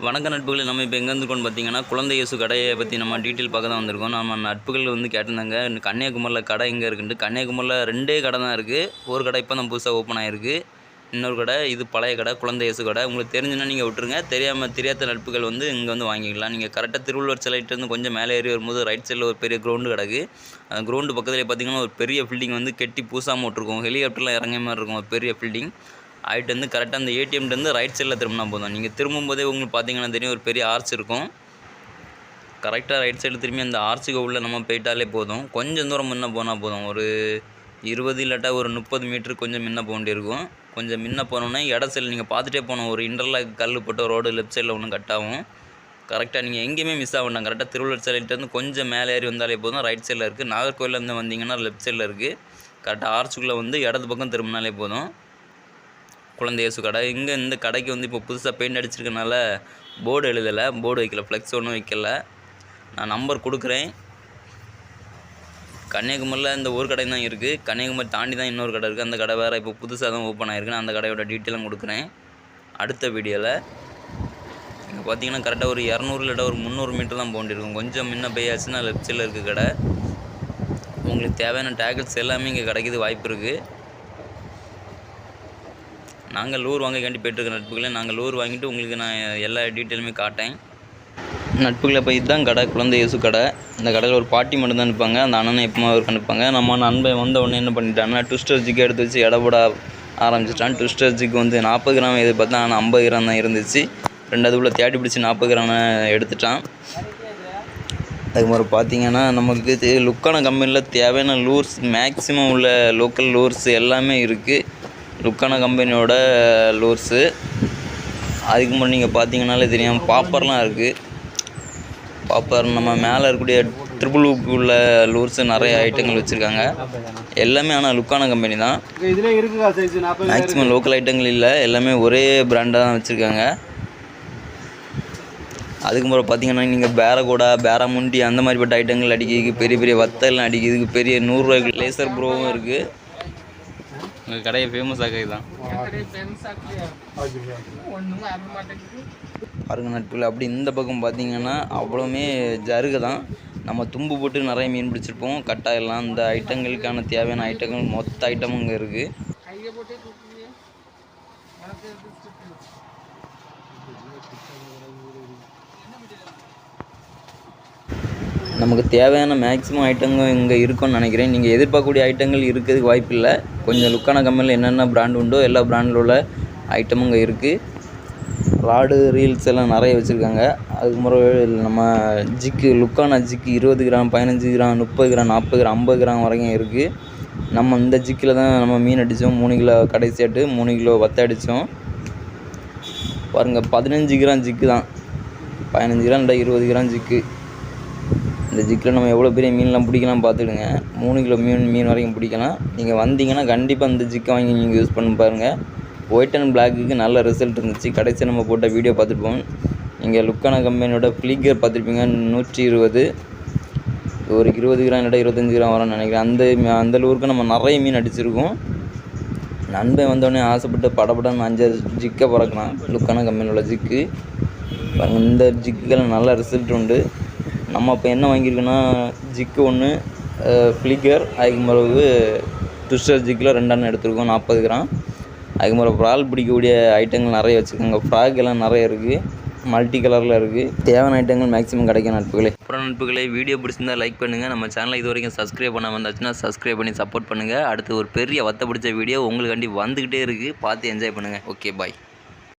வணக்க நட்புகளை நம்ம இப்போ எங்கே வந்துருக்கோம்னு பார்த்தீங்கன்னா குழந்தை இயேசு கடையை பற்றி நம்ம டீட்டெயில் பார்க்க தான் வந்திருக்கோம். நம்ம நட்புகள் வந்து கேட்டிருந்தாங்க கன்னியாகுமரியில் கடை எங்கே இருக்குன்ட்டு. கன்னியாகுமரியில் 2 கடை தான் இருக்குது. ஒரு கடை இப்போ தான் புதுசாக ஓப்பன் ஆகிருக்கு. இன்னொரு கடை இது பழைய கடை குழந்தை இயேசு கடை. உங்களுக்கு தெரிஞ்சுன்னா நீங்கள் விட்டுருங்க. தெரியாத நட்புகள் வந்து இங்கே வந்து வாங்கிக்கலாம். நீங்கள் கரெக்டாக திருவள்ளுவர் சிலையிட்டேருந்து கொஞ்சம் மேலே ஏறி வரும்போது ரைட் சைடில் ஒரு பெரிய கிரவுண்டு கிடக்கு. அந்த கிரவுண்டு பக்கத்தில் பார்த்தீங்கன்னா ஒரு பெரிய பில்டிங் வந்து கெட்டி பூசாமல் விட்ருக்கும். ஹெலிகாப்டரில் இறங்கிய மாதிரி இருக்கும் ஒரு பெரிய பில்டிங். ஆகிட்டு வந்து கரெக்டாக அந்த ஏடிஎம்லேருந்து ரைட் சைடில் திரும்பினா போதும். நீங்கள் திரும்பும்போதே உங்களுக்கு பார்த்தீங்கன்னா தெரியும் ஒரு பெரிய ஆர்ச் இருக்கும். கரெக்டாக ரைட் சைடில் திரும்பி அந்த ஆர்ச்சுக்கு உள்ளே நம்ம போயிட்டாலே போதும். கொஞ்சம் தூரம் முன்ன போனால் போதும். ஒரு 20 இல்லாட்டா ஒரு 30 மீட்டர் கொஞ்சம் முன்ன போக வேண்டியிருக்கும். கொஞ்சம் முன்ன போனோன்னே இட சைடில் நீங்கள் பார்த்துட்டே போகணும். ஒரு இன்டர்லாக் கல் போட்டு ரோடு லெஃப்ட் சைடில் ஒன்று கட் ஆகும். கரெக்டாக நீங்கள் எங்கேயுமே மிஸ் ஆக வேண்டாம். கரெக்டாக திருவள்ளுவர் சிலையிலேருந்து கொஞ்சம் மேலே ஏறி வந்தாலே போதும். ரைட் சைடில் இருக்குது. நாகர்கோவிலேருந்து வந்தீங்கன்னா லெஃப்ட் சைடில் இருக்குது. கரெக்டாக ஆர்ச்சுக்குள்ளே வந்து இடது பக்கம் திரும்பினாலே போதும். குழந்தை இயேசு கடை. இங்கே இந்த கடைக்கு வந்து இப்போ புதுசாக பெயிண்ட் அடிச்சிருக்கனால போர்டு எழுதலை, போர்டு வைக்கல, ஃப்ளெக்ஸ் ஒன்றும் வைக்கல. நான் நம்பர் கொடுக்குறேன். கன்னியாகுமரியில் இந்த ஒரு கடை தான் இருக்குது. கன்னியாகுமரி தாண்டி தான் இன்னொரு கடை இருக்குது. அந்த கடை வேறு இப்போ புதுசாக தான் ஓப்பன் ஆகிருக்கு. அந்த கடையோட டீட்டெயிலும் கொடுக்குறேன் அடுத்த வீடியோவில். இங்கே பார்த்தீங்கன்னா கரெக்டாக ஒரு 200 இல்லாட்டா ஒரு 300 மீட்டர் தான் போண்டிருக்கும். கொஞ்சம் முன்ன போயாச்சுன்னா லெஃப்ட் சைடில் இருக்குது கடை. உங்களுக்கு தேவையான டேக்ஸ் எல்லாமே இங்கே கிடைக்கிது வாய்ப்பு இருக்குது. நாங்கள் லூர் வாங்கிக்காண்டி போய்ட்டுருக்க நட்புகளை நாங்கள் லூர் வாங்கிட்டு உங்களுக்கு நான் எல்லா டீட்டெயிலுமே காட்டேன். நட்புகளை இப்போ இதுதான் கடை குழந்தை இயேசு கடை. இந்த கடையில் ஒரு பாட்டி மட்டும் தான் நிற்பாங்க. அந்த அண்ணனை எப்போமா அவருக்கு அனுப்பாங்க. நம்ம நண்பன் வந்த உடனே என்ன பண்ணிட்டாங்கன்னா ட்விஸ்டர் ஜிக்கு எடுத்து வச்சு இடப்பட ஆரம்பிச்சிட்டான். ட்விஸ்டர் ஜிக்கு வந்து 40 கிராம் எது பார்த்தா ஆனால் 50 கிராம் தான் இருந்துச்சு. ரெண்டாவது உள்ள தேடி பிடிச்சி 40 கிராம் எடுத்துட்டான். அதுக்கு மாதிரி பார்த்தீங்கன்னா நமக்கு லுக்கான கம்பெனியில் தேவையான லூர்ஸ் மேக்ஸிமம் உள்ள லோக்கல் லூர்ஸ் எல்லாமே இருக்குது. லுக்கான கம்பெனியோட லூர்ஸு. அதுக்கு முன்னாடி நீங்கள் பார்த்தீங்கன்னாலே தெரியும் பாப்பர்லாம் இருக்குது. பாப்பர் நம்ம மேலே இருக்கக்கூடிய ட்ரிபிள் லுக்கு உள்ள லூர்ஸு நிறைய ஐட்டங்கள் வச்சுருக்காங்க. எல்லாமே ஆனால் லுக்கான கம்பெனி தான். மேக்ஸிமம் லோக்கல் ஐட்டங்கள் இல்லை, எல்லாமே ஒரே பிராண்டாக தான் வச்சுருக்காங்க. அதுக்கு முறை பார்த்தீங்கன்னா நீங்கள் பேரகோடா பேராமுண்டி அந்த மாதிரிப்பட்ட ஐட்டங்கள் அடிக்கிறதுக்கு பெரிய பெரிய வத்தல்லாம் அடிக்கிறதுக்கு பெரிய 100 ரூபாய்க்கு லேசர் ப்ரோவும் இருக்குது. உங்கள் கடையை ஃபேமஸ் ஆகிறது தான் பாருங்க நட்புகள். அப்படி இந்த பக்கம் பார்த்தீங்கன்னா அவ்வளோமே ஜருகை தான். நம்ம தும்பு போட்டு நிறைய மீன் பிடிச்சிருப்போம். கட்டாயெல்லாம் இந்த ஐட்டங்களுக்கான தேவையான ஐட்டங்கள் மொத்த ஐட்டமும் இங்கே இருக்குது. நமக்கு தேவையான மேக்ஸிமம் ஐட்டங்கள் இங்கே இருக்குன்னு நினைக்கிறேன். நீங்கள் எதிர்பார்க்கக்கூடிய ஐட்டங்கள் இருக்கிறதுக்கு வாய்ப்பு இல்லை. கொஞ்சம் லுக்கான கம்பெனியில் என்னென்ன பிராண்ட் உண்டோ எல்லா பிராண்டில் உள்ள ஐட்டமும் இங்கே இருக்குது. ராடு ரீல்ஸ் எல்லாம் நிறைய வச்சுருக்காங்க. அதுக்கு முறை நம்ம ஜிக்கு லுக்கான ஜிக்கு 20 gram 15 gram 30 gram 40 gram 50 gram வரைக்கும் இருக்குது. நம்ம இந்த ஜிக்கில் தான் நம்ம மீன் அடித்தோம். 3 கிலோ கடைசியாட்டு 3 கிலோ வத்த அடித்தோம். பாருங்கள் 15 கிராம் ஜிக்கு தான். 15 கிராம் இல்லை 20 கிராம் ஜிக்கு. இந்த ஜிக்கில் நம்ம எவ்வளோ பெரிய மீன்லாம் பிடிக்கலாம் பார்த்துடுங்க. 3 கிலோ மீன் வரைக்கும் பிடிக்கலாம். நீங்கள் வந்தீங்கன்னா கண்டிப்பாக இந்த ஜிக்கை வாங்கி நீங்கள் யூஸ் பண்ணி பாருங்கள். ஒயிட் அண்ட் பிளாக்குக்கு நல்ல ரிசல்ட் இருந்துச்சு. கடைசி நம்ம போட்ட வீடியோ பார்த்துருப்போம். நீங்கள் லுக்கான கம்பெனியோட ஃப்ளிக்கர் பார்த்துருப்பீங்க. 120 ஒரு 20 கிராம் இல்லாட்டா 25 கிராம் வரும்னு நினைக்கிறேன். அந்த லூருக்கு நம்ம நிறைய மீன் அடிச்சிருக்கோம். நண்பன் வந்தோடனே ஆசைப்பட்டு படப்படன்னு 5 ஜிக்கை பறக்கலாம். லுக்கான கம்பெனியோட ஜிக்கு இந்த ஜிக்குகள் நல்ல ரிசல்ட் உண்டு. நம்ம இப்போ என்ன வாங்கியிருக்கோன்னா ஜிக்கு 1 ஃப்ளிக்கர். அதுக்கு பிறகு ட்விஸ்டர் ஜிக்கில் 2 எடுத்துருக்கோம் 40 கிராம். அதுக்கு பிறகு ப்ரால் பிடிக்கக்கூடிய ஐட்டங்கள் நிறைய வச்சுருக்காங்க. ஃப்ராக் எல்லாம் நிறைய இருக்குது. மல்டி கலரில் இருக்குது. தேவையான ஐட்டங்கள் மேக்ஸிமம் கிடைக்கும் நட்புகளே. அப்புறம் நட்புகளே வீடியோ பிடிச்சிருந்தால் லைக் பண்ணுங்கள். நம்ம சேனலை இது வரைக்கும் சப்ஸ்கிரைப் பண்ண வந்தாச்சுன்னா சப்ஸ்கிரைப் பண்ணி சப்போர்ட் பண்ணுங்கள். அடுத்து ஒரு பெரிய வத்த பிடிச்ச வீடியோ உங்களுக்காண்டி வந்துக்கிட்டே இருக்குது. பார்த்து என்ஜாய் பண்ணுங்கள். Okay bye.